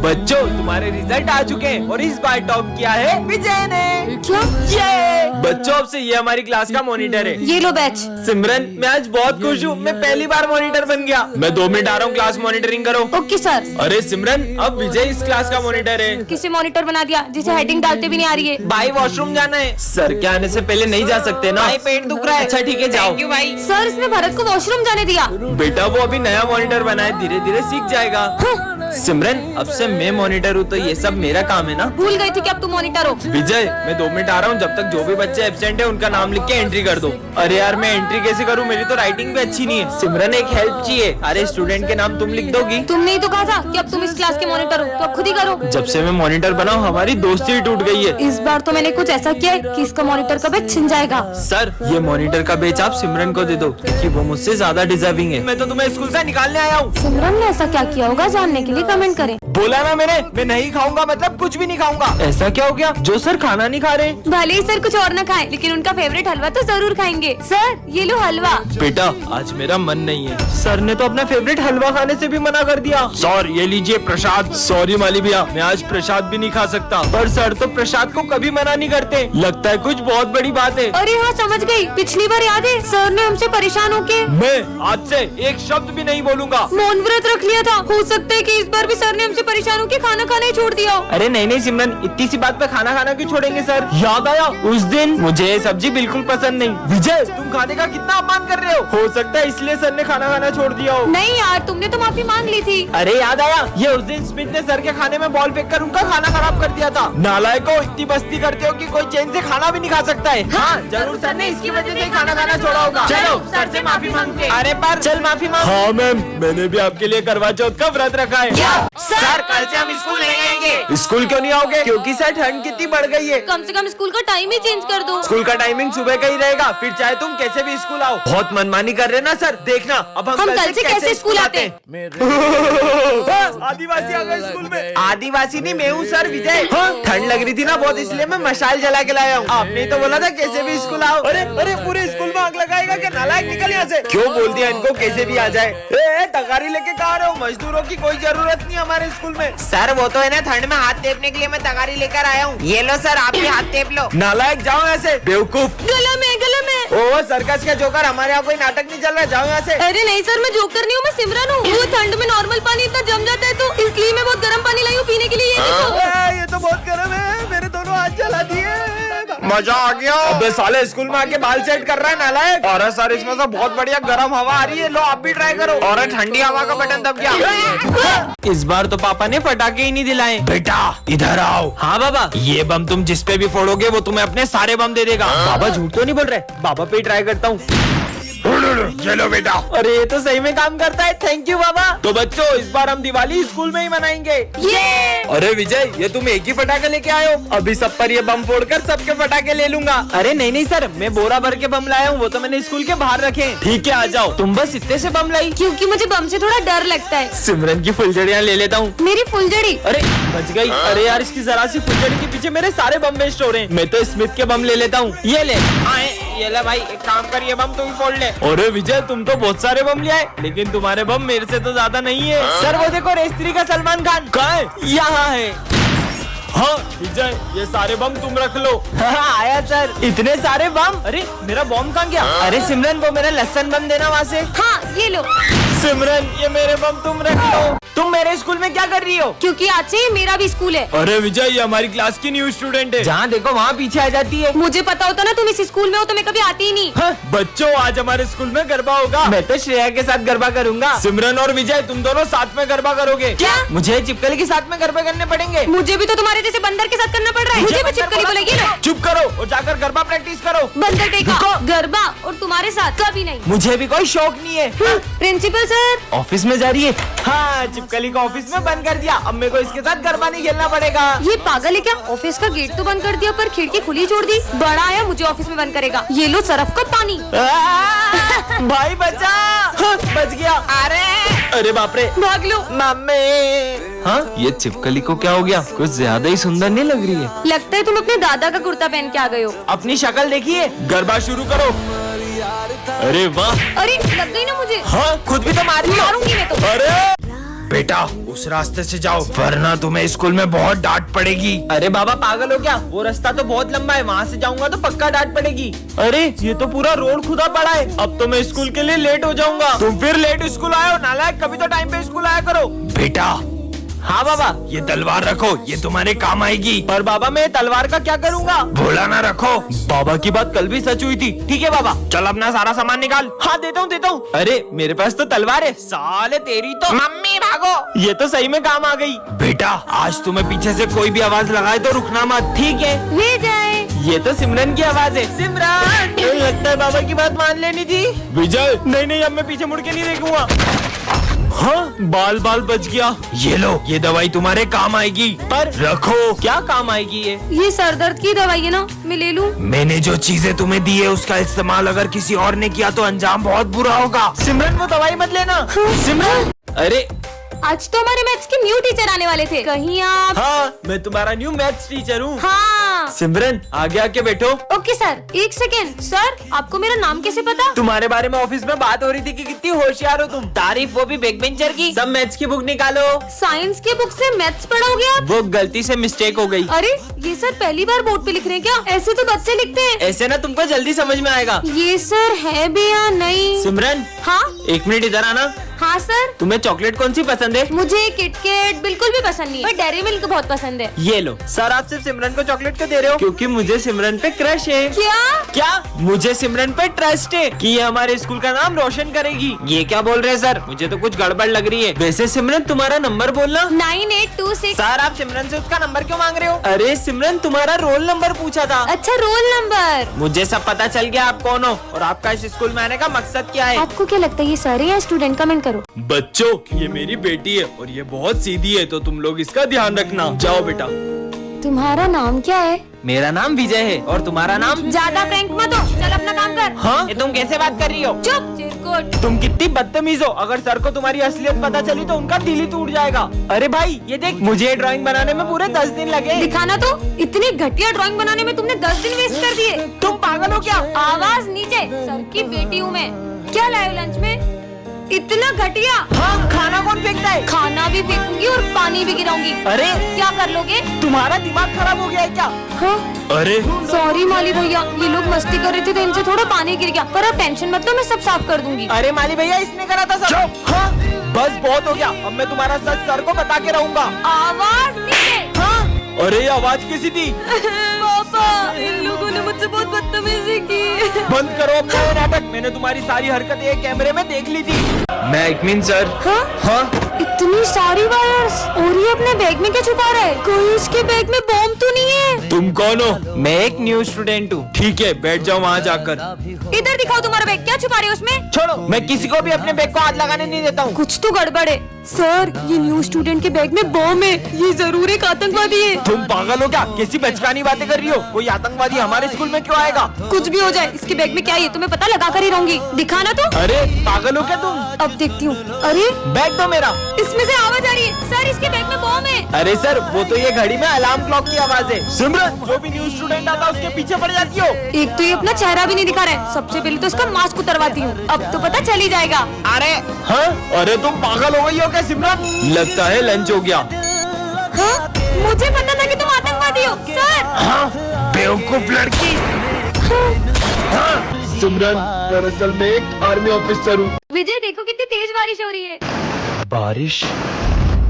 बच्चों तुम्हारे रिजल्ट आ चुके हैं और इस बार टॉप किया है विजय ने। क्या? ये बच्चों अब से ये हमारी क्लास का मॉनिटर है। ये लो बैच। सिमरन मैं आज बहुत खुश हूँ, मैं पहली बार मॉनिटर बन गया। मैं 2 मिनट आ रहा हूँ, क्लास मॉनिटरिंग करो। Okay sir. अरे सिमरन अब विजय इस क्लास का मॉनिटर है। किसे मॉनिटर बना दिया जिसे हेडिंग डालते भी नहीं आ रही है? भाई वॉशरूम जाना है। सर के आने से पहले नहीं जा सकते ना? भाई पेट दुख रहा है। अच्छा ठीक है जाओ। भाई सर इसने भरत को वॉशरूम जाने दिया। बेटा वो अभी नया मॉनिटर बना है, धीरे धीरे सीख जाएगा। सिमरन अब से मैं मॉनिटर हूँ तो ये सब मेरा काम है ना? भूल गई थी कि अब तू मॉनिटर हो। विजय मैं 2 मिनट आ रहा हूँ, जब तक जो भी बच्चे एब्सेंट है उनका नाम लिख के एंट्री कर दो। अरे यार मैं एंट्री कैसे करूँ, मेरी तो राइटिंग भी अच्छी नहीं है। सिमरन एक हेल्प चाहिए। अरे स्टूडेंट के नाम तुम लिख दोगी? तुमने ही तो कहा था कि अब तुम इस क्लास के मॉनिटर हो, तो अब खुद ही करो। जब से मैं मॉनिटर बना हूँ हमारी दोस्ती ही टूट गई है। इस बार तो मैंने कुछ ऐसा किया है कि इसका मॉनिटर का बैच छिन जाएगा। सर ये मॉनिटर का बेच आप सिमरन को दे दो क्योंकि वो मुझसे ज्यादा डिजर्विंग है। मैं तो तुम्हें स्कूल से निकालने आया हूँ। सिमरन ने ऐसा क्या किया होगा, जानने के लिए कमेंट करें। बोला ना मैंने, मैं नहीं खाऊंगा मतलब कुछ भी नहीं खाऊंगा। ऐसा क्या हो गया जो सर खाना नहीं खा रहे? भले ही सर कुछ और न खाएं, लेकिन उनका फेवरेट हलवा तो जरूर खाएंगे। सर ये लो हलवा। बेटा आज मेरा मन नहीं है। सर ने तो अपना फेवरेट हलवा खाने से भी मना कर दिया। सर ये लीजिए प्रसाद। सॉरी माली भैया मैं आज प्रसाद भी नहीं खा सकता। पर सर तो प्रसाद को कभी मना नहीं करते। लगता है कुछ बहुत बड़ी बात है। अरे हाँ समझ गई, पिछली बार याद है सर ने हमसे परेशान होके मैं आज से एक शब्द भी नहीं बोलूंगा। मौन व्रत रख लिया था। हो सकता है कि इस बार भी सर ने हमसे परेशान होके खाना खाना ही छोड़ दिया हो। अरे नहीं नहीं सिमरन इतनी सी बात पे खाना खाना क्यों छोड़ेंगे सर? याद आया उस दिन मुझे ये सब्जी बिल्कुल पसंद नहीं। विजय तुम खाने का कितना अपमान कर रहे हो सकता है इसलिए सर ने खाना खाना छोड़ दिया हो। नहीं यार तुमने तो माफी मांग ली थी। अरे याद आया ये उस दिन स्मिथ ने सर के खाने में बॉल फेंक कर उनका खाना खराब कर दिया था। नालायक को इतनी मस्ती करते हो कि कोई चैन से खाना भी नहीं खा सकता है। हाँ जरूर सर ने इसकी वजह से खाना खाना छोड़ा होगा। चलो सर से माफी मांगते। अरे पर चल माफी मांग। हाँ मैम मैंने भी आपके लिए करवा चौथ का व्रत रखा है। सर कल से हम स्कूल नहीं आएंगे। स्कूल क्यों नहीं आओगे? क्योंकि सर ठंड कितनी बढ़ गई है। कम से कम स्कूल का टाइम ही चेंज कर दो। स्कूल का टाइमिंग सुबह का ही रहेगा, फिर चाहे तुम कैसे भी स्कूल आओ। बहुत मनमानी कर रहे ना सर, देखना अब हम कल से कैसे स्कूल आते हैं। आदिवासी आ गए स्कूल में। आदिवासी नहीं मैं हूँ सर विजय। ठंड लग रही थी ना बहुत इसलिए मैं मशाल जला के लाया हूँ। आपने तो बोला था कैसे भी स्कूल आओ। अरे अरे पूरे स्कूल में आग लगाएगा क्या? नालायक निकल यहाँ से। क्यों बोल दिया इनको कैसे भी आ जाए? तगारी लेके कहा रहे हो? मजदूरों की कोई जरूरत नहीं हमारे स्कूल में। सर वो तो है ना ठंड में हाथ टेपने के लिए मैं तगारी लेकर आया हूँ। ये लो सर आप भी हाथ टेप लो। नालायक जाओ ऐसे बेवकूफ। गला में ओ सर्कस का जोकर, हमारे यहाँ कोई नाटक नहीं चल रहा, जाओ यहाँ से। अरे नहीं सर मैं जोकर नहीं हूँ, मैं सिमरन हूँ। वो ठंड में नॉर्मल पानी इतना जम जाता है तो इसलिए मैं बहुत गर्म पानी लाई हूँ पीने के लिए। ये देखो। ये तो बहुत गर्म है, मेरे दोनों हाथ जला दिए। मजा आ गया। अबे साले स्कूल में आके बाल सेट कर रहा है नालायक। और सर इसमें तो बहुत बढ़िया गर्म हवा आ रही है, लो आप भी ट्राई करो। और ठंडी हवा का बटन दब गया। इस बार तो पापा ने पटाखे ही नहीं दिलाए। बेटा इधर आओ। हाँ बाबा। ये बम तुम जिस पे भी फोड़ोगे वो तुम्हें अपने सारे बम दे देगा। बाबा झूठ तो नहीं बोल रहे? बाबा पे ही ट्राई करता हूँ। चलो बेटा। अरे ये तो सही में काम करता है, थैंक यू बाबा। तो बच्चों इस बार हम दिवाली स्कूल में ही मनाएंगे। अरे विजय ये तुम एक ही पटाखे लेके आए हो? अभी सब पर ये बम फोड़कर सबके पटाखे ले लूंगा। अरे नहीं नहीं सर मैं बोरा भर के बम लाया हूँ, वो तो मैंने स्कूल के बाहर रखे। ठीक है आ जाओ। तुम बस इतने से बम लाई? क्योंकि मुझे बम से थोड़ा डर लगता है। सिमरन की फुलझड़ियाँ ले लेता हूँ। मेरी फुलझड़ी? अरे बच गई। अरे यार इसकी जरा सी फुलझड़ी के पीछे मेरे सारे बम वेस्ट हो रहे हैं। मैं तो स्मिथ के बम ले लेता हूँ। ये ले। ये ले भाई एक काम कर ये बम तुम फोड़ ले। अरे विजय तुम तो बहुत सारे बम ले आए, लेकिन तुम्हारे बम मेरे से तो ज्यादा नहीं है। सर वो देखो रेस्त्री का सलमान खान। कहाँ है? यहाँ है। हाँ विजय ये सारे बम तुम रख लो। हाँ आया सर। इतने सारे बम? अरे मेरा बम कहाँ गया? अरे सिमरन वो मेरा लहसन बम देना वहाँ से। हाँ ये लो। सिमरन ये मेरे बम तुम रख लो। तुम मेरे स्कूल में क्या कर रही हो? क्योंकि आज से मेरा भी स्कूल है। अरे विजय ये हमारी क्लास की न्यू स्टूडेंट है। जहाँ देखो वहाँ पीछे आ जाती है। मुझे पता होता ना तुम इस स्कूल में हो तो मैं कभी आती ही नहीं। बच्चों आज हमारे स्कूल में गरबा होगा। मैं तो श्रेया के साथ गरबा करूंगा। सिमरन और विजय तुम दोनों साथ में गरबा करोगे क्या? मुझे चिपकली के साथ में गरबा करने पड़ेंगे। मुझे भी तो तुम्हारे जैसे बंदर के साथ करना पड़ रहा है। मुझे भी चिपकली बोलेगी ना। चुप करो और जाकर गरबा प्रैक्टिस करो। बंदर टेका गरबा और तुम्हारे साथ कभी नहीं। मुझे भी कोई शौक नहीं है। प्रिंसिपल सर ऑफिस में जा रही है। हाँ चिपकली को ऑफिस में बंद कर दिया, अब मेरे को इसके साथ गरबा नहीं खेलना पड़ेगा। ये पागल है क्या? ऑफिस का गेट तो बंद कर दिया पर खिड़की खुली छोड़ दी। बड़ा आया मुझे ऑफिस में बंद करेगा। ये लो सरफ का पानी। भाई बचा। बच गया। अरे बाप रे भाग लो। मम्मी। हाँ ये चिपकली को क्या हो गया? कुछ ज्यादा ही सुंदर नहीं लग रही है। लगता है तुम अपने दादा का कुर्ता पहन के आ गए हो। अपनी शक्ल देखिए। गरबा शुरू करो। अरे वाह। अरे लग गई ना मुझे। हाँ खुद भी तो मारूंगी मैं तो। अरे बेटा उस रास्ते से जाओ वरना तुम्हें स्कूल में बहुत डांट पड़ेगी। अरे बाबा पागल हो क्या? वो रास्ता तो बहुत लंबा है, वहाँ से जाऊंगा तो पक्का डांट पड़ेगी। अरे ये तो पूरा रोड खुदा पड़ा है, अब तो मैं स्कूल के लिए लेट हो जाऊंगा। तुम फिर लेट स्कूल आए हो नालायक, कभी तो टाइम पे स्कूल आया करो। बेटा हाँ बाबा। ये तलवार रखो, ये तुम्हारे काम आएगी। पर बाबा मैं तलवार का क्या करूँगा? भोला ना रखो। बाबा की बात कल भी सच हुई थी। ठीक है बाबा। चल अपना सारा सामान निकाल। हाँ देता हूँ। अरे मेरे पास तो तलवार है, साले तेरी तो। मम्मी भागो, ये तो सही में काम आ गई। बेटा आज तुम्हें पीछे से कोई भी आवाज लगाए तो रुकना मत। ठीक है। ले जाए। ये तो सिमरन की आवाज है। सिमरन लगता है बाबा की बात मान लेनी थी। विजय नहीं अब मैं पीछे मुड़ के नहीं देखूंगा। हाँ बाल बच गया। ये लो, ये दवाई तुम्हारे काम आएगी। पर रखो। क्या काम आएगी ये सर दर्द की दवाई है ना, मैं ले लूं? मैंने जो चीजें तुम्हें दी है उसका इस्तेमाल अगर किसी और ने किया तो अंजाम बहुत बुरा होगा। सिमरन वो दवाई मत लेना। सिमरन अरे आज तो हमारे मैथ्स के न्यू टीचर आने वाले थे, कहीं आप? हाँ मैं तुम्हारा न्यू मैथ्स टीचर हूँ। हाँ सिमरन आगे आके बैठो। Okay sir. एक सेकेंड सर, आपको मेरा नाम कैसे पता? तुम्हारे बारे में ऑफिस में बात हो रही थी कि कितनी होशियार हो तुम। तारीफ वो भी बैक बेंचर की। सब मैथ्स की बुक निकालो। साइंस की बुक से मैथ्स पढ़ोगे आप? वो गलती से मिस्टेक हो गई। अरे ये सर पहली बार बोर्ड पे लिख रहे हैं क्या? ऐसे तो बच्चे लिखते हैं। ऐसे ना तुमको जल्दी समझ में आएगा। ये सर है भी या नहीं? सिमरन हाँ 1 मिनट इधर आना। हाँ सर। तुम्हें चॉकलेट कौन सी पसंद है? मुझे किटकैट बिल्कुल भी पसंद नहीं है, पर डेयरी मिल्क बहुत पसंद है। ये लो। सर आप सिर्फ सिमरन को चॉकलेट क्यों दे रहे हो? क्योंकि मुझे सिमरन पे क्रश है। क्या? मुझे सिमरन पे ट्रस्ट है कि ये हमारे स्कूल का नाम रोशन करेगी। ये क्या बोल रहे हैं सर? मुझे तो कुछ गड़बड़ लग रही है। वैसे सिमरन तुम्हारा नंबर बोलना। 9826। सर आप सिमरन से उसका नंबर क्यों मांग रहे हो? अरे सिमरन तुम्हारा रोल नंबर पूछा था। अच्छा रोल नंबर। मुझे सब पता चल गया आप कौन हो और आपका इस स्कूल में आने का मकसद क्या है। आपको क्या लगता है ये सर है या स्टूडेंट? कमेंट करो। बच्चों ये मेरी बेटी है और ये बहुत सीधी है तो तुम लोग इसका ध्यान रखना। जाओ बेटा। तुम्हारा नाम क्या है? मेरा नाम विजय है और तुम्हारा नाम? ज्यादा प्रैंक मत हो, चल अपना काम कर। हाँ ये तुम कैसे बात कर रही हो? चुप चिरकुट। तुम कितनी बदतमीज हो। अगर सर को तुम्हारी असलियत पता चली तो उनका दिल ही टूट जाएगा। अरे भाई ये देख, मुझे ड्राइंग बनाने में पूरे 10 दिन लगे। दिखाना तो। इतनी घटिया ड्राइंग बनाने में तुमने 10 दिन वेस्ट कर दिए। तुम पागल हो क्या? आवाज नीचे। सर की बेटी हूँ मैं। क्या लाए हो लंच में? इतना घटिया। हाँ खाना कौन फेंकता है? खाना भी फेंकूंगी और पानी भी गिराऊंगी। अरे क्या कर लोगे? तुम्हारा दिमाग खराब हो गया है क्या? हाँ अरे सॉरी माली भैया, ये लोग मस्ती कर रहे थे तो इनसे थोड़ा पानी गिर गया, पर आप टेंशन मत लो, मैं सब साफ कर दूंगी। अरे माली भैया इसने करा था सब। हाँ बस बहुत हो गया, अब मैं तुम्हारा सच सर को बता के रहूंगा। आवाज नीचे। हाँ अरे ये आवाज किसी थी? पापा इन लोगों ने मुझसे बहुत बदतमीजी की। बंद करो अपना ये नाटक। मैंने तुम्हारी सारी हरकतें एक कैमरे में देख ली थी। मैं इकमीन सर। हाँ? इतनी सारी वायर्स, और ये अपने बैग में क्या छुपा रहा है? कोई इसके बैग में बॉम्ब तो नहीं है? तुम कौन हो? मैं एक न्यू स्टूडेंट हूँ। ठीक है बैठ जाओ वहाँ जाकर। इधर दिखाओ तुम्हारा बैग, क्या छुपा रहे हो उसमें? छोड़ो, मैं किसी को भी अपने बैग को हाथ लगाने नहीं देता हूँ। कुछ तो गड़बड़ है। सर ये न्यू स्टूडेंट के बैग में बॉम्ब है, ये जरूर एक आतंकवादी है। तुम पागल हो क्या? कैसी बचकानी बातें कर रही हो? कोई आतंकवादी हमारे स्कूल में क्यों आएगा? कुछ भी हो जाए, इसके बैग में क्या है तुम्हें पता लगा कर ही रहूंगी। दिखाना तो। अरे पागल हो क्या तुम? अब देखती हूँ। अरे बैग दो मेरा। इसमें से आवाज आ रही है। सर इसके बैग में बॉम्ब है। अरे सर वो तो ये घड़ी में अलार्म क्लॉक की आवाज है। सिमरन जो भी न्यू स्टूडेंट आता है उसके पीछे पड़ जाती हो। एक तो ये अपना चेहरा भी नहीं दिखा रहा है, सबसे पहले तो इसका मास्क उतरवाती हूँ, अब तो पता चल ही जाएगा। अरे हाँ अरे तुम पागल हो गई हो क्या सिमरन? लगता है लंच हो गया। हाँ? मुझे पता था कि तुम आतंकवादी हो सर। हाँ बेवकूफ लड़की। हाँ सिमरन दरअसल मैं एक आर्मी ऑफिसर हूँ। विजय देखो कितनी तेज बारिश हो रही है। बारिश?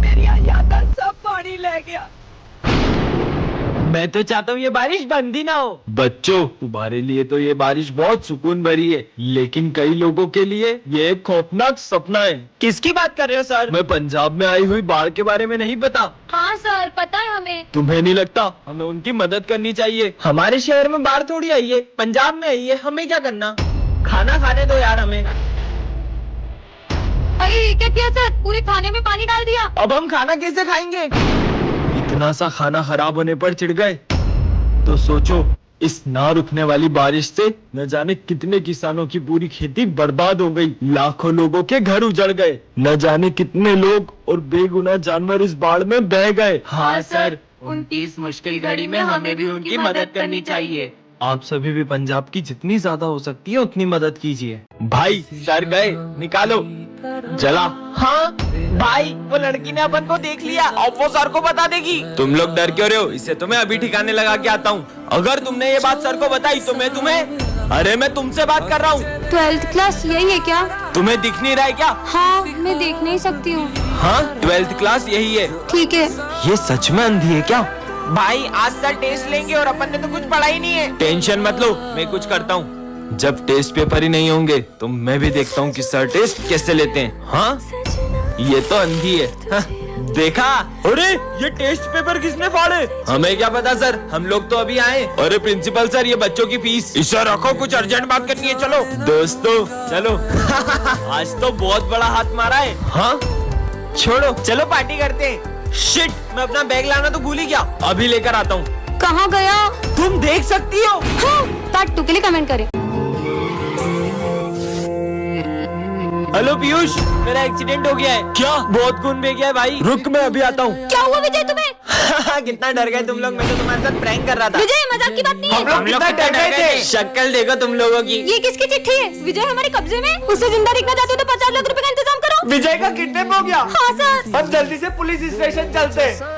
मेरे यहाँ का सब पानी ले गया। मैं तो चाहता हूँ ये बारिश बंद ही ना हो। बच्चों तुम्हारे लिए तो ये बारिश बहुत सुकून भरी है, लेकिन कई लोगों के लिए ये एक खौफनाक सपना है। किसकी बात कर रहे हो सर? मैं पंजाब में आई हुई बाढ़ के बारे में नहीं पता? हाँ सर पता है हमें। तुम्हें नहीं लगता हमें उनकी मदद करनी चाहिए? हमारे शहर में बाढ़ थोड़ी आई है, पंजाब में आई है, हमें क्या करना? खाना खाने दो यार हमें। अरे ये क्या किया सर, पूरे खाने में पानी डाल दिया। अब हम खाना कैसे खाएंगे? इतना सा खाना खराब होने पर चिढ़ गए तो सोचो इस ना रुकने वाली बारिश से न जाने कितने किसानों की पूरी खेती बर्बाद हो गई, लाखों लोगों के घर उजड़ गए, न जाने कितने लोग और बेगुनाह जानवर इस बाढ़ में बह गए। हाँ सर, उनकी इस मुश्किल घड़ी में हमें भी उनकी मदद करनी चाहिए। आप सभी भी पंजाब की जितनी ज्यादा हो सकती है उतनी मदद कीजिए। भाई सर गए, निकालो जला। हाँ भाई वो लड़की ने अपन को देख लिया, अब वो सर को बता देगी। तुम लोग डर क्यों रहे हो? इसे तो मैं अभी ठिकाने लगा के आता हूँ। अगर तुमने ये बात सर को बताई तो मैं तुम्हें, अरे मैं तुमसे बात कर रहा हूँ। 12th क्लास यही है क्या? तुम्हें दिख नहीं रहा है क्या? हाँ मैं देख नहीं सकती हूँ। हाँ 12th क्लास यही है। ठीक है। ये सच में अंधी है क्या? भाई आज सर टेस्ट लेंगे और अपन ने तो कुछ पढ़ा ही नहीं है। टेंशन मत लो, मैं कुछ करता हूँ। जब टेस्ट पेपर ही नहीं होंगे तो मैं भी देखता हूँ कि सर टेस्ट कैसे लेते हैं। हाँ ये तो अंधी है। हाँ, देखा? अरे ये टेस्ट पेपर किसने फाड़े? हमें क्या पता सर, हम लोग तो अभी आए। अरे प्रिंसिपल सर ये बच्चों की फीस। इसे रखो, कुछ अर्जेंट बात करनी है। चलो दोस्तों चलो। आज तो बहुत बड़ा हाथ मारा है। हाँ छोड़ो, चलो पार्टी करते हैं। शिट, मैं अपना बैग लाना तो भूल ही गया, अभी लेकर आता हूँ। कहाँ गया? तुम देख सकती हो। हाँ, पार्ट 2 के लिए कमेंट करें। हेलो पीयूष, मेरा एक्सीडेंट हो गया है। क्या? बहुत खून बह गया है भाई। रुक मैं अभी आता हूँ। क्या हुआ विजय तुम्हें? कितना डर गए तुम लोग, मैं तो तुम्हारे साथ प्रैंक कर रहा था। विजय मजाक की बात नहीं है। हम लोग कितना डर गए थे। शक्ल देखो तुम लोगों की। ये किसकी चिट्ठी है? विजय हमारे कब्जे में, उसे जिंदा देखना चाहते हो तो 50 लाख रुपए का इंतजाम करो। विजय का किडनैप हो गया। हाँ सर। हम जल्दी से पुलिस स्टेशन चलते हैं।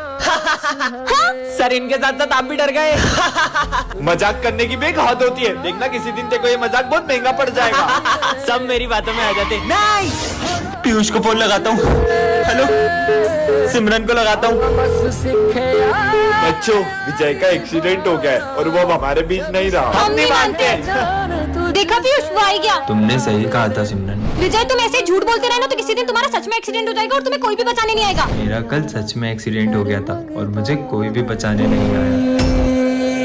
सर इनके साथ साथ आप भी डर गए। मजाक करने की भी एक हद होती है। देखना किसी दिन तेरे को ये मजाक बहुत महंगा पड़ जाएगा। सब मेरी बातों में आ जाते। नहीं, पीयूष को फोन लगाता हूँ। हेलो, सिमरन को लगाता हूँ। बच्चों विजय का एक्सीडेंट हो गया है और वो अब हमारे बीच नहीं रहा। हम नहीं मानते। देखा पीयूष, वो आ गया। तुमने सही कहा था सिमरन। विजय तुम ऐसे झूठ बोलते रहना तो किसी दिन तुम्हारा सच में एक्सीडेंट हो जाएगा और तुम्हें कोई भी बचाने नहीं आएगा। मेरा कल सच में एक्सीडेंट हो गया था और मुझे कोई भी बचाने नहीं आया।